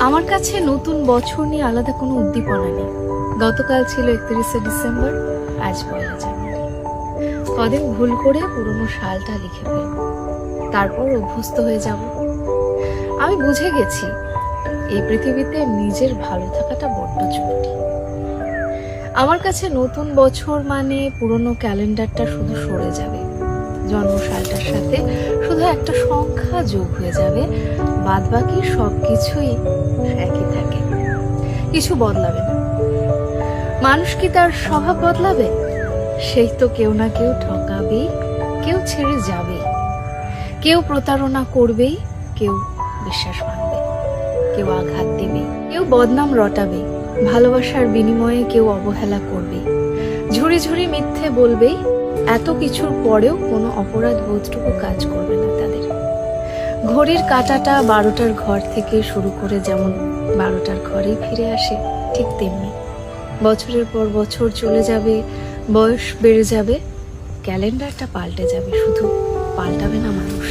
আমার কাছে নতুন বছর নিয়ে আলাদা কোনো উদ্দীপনা নেই। গতকাল ছিল 31শে ডিসেম্বর, আজ 1 জানুয়ারি। কদিন ভুল করে পুরনো সালটা লিখে ফেলব, তারপর অভ্যস্ত হয়ে যাব। আমি বুঝে গেছি এই পৃথিবীতে নিজের ভালো থাকাটা বড্ড জরুরি। আমার কাছে নতুন বছর মানে পুরনো ক্যালেন্ডারটা শুধু সরে যাবে, জন্মসালটার সাথে শুধু একটা সংখ্যা যোগ হয়ে যাবে, বাদবাকি সবকিছুই একই থাকে, কিছু বদলাবে না। মানুষ কি তার স্বভাব বদলাবে? সেই তো কেউ না কেউ ঠকাবেই, কেউ ছেড়ে যাবেই, কেউ প্রতারণা করবেই, কেউ বিশ্বাস ভাঙবে, কেউ আঘাত দেবে, কেউ বদনাম রটাবে, ভালোবাসার বিনিময়ে কেউ অবহেলা করবে, ঝুড়ি ঝুড়ি মিথ্যে বলবেই। এত কিছুর পরেও কোনো অপরাধ বোধটুকু কাজ করবে না তাদের। ঘড়ির কাঁটাটা 12টার ঘর থেকে শুরু করে যেমন 12টার ঘরেই ফিরে আসে, ঠিক তেমনি বছরের পর বছর চলে যাবে, বয়স বেড়ে যাবে, ক্যালেন্ডারটা পাল্টে যাবে, শুধু পাল্টাবে না মানুষ।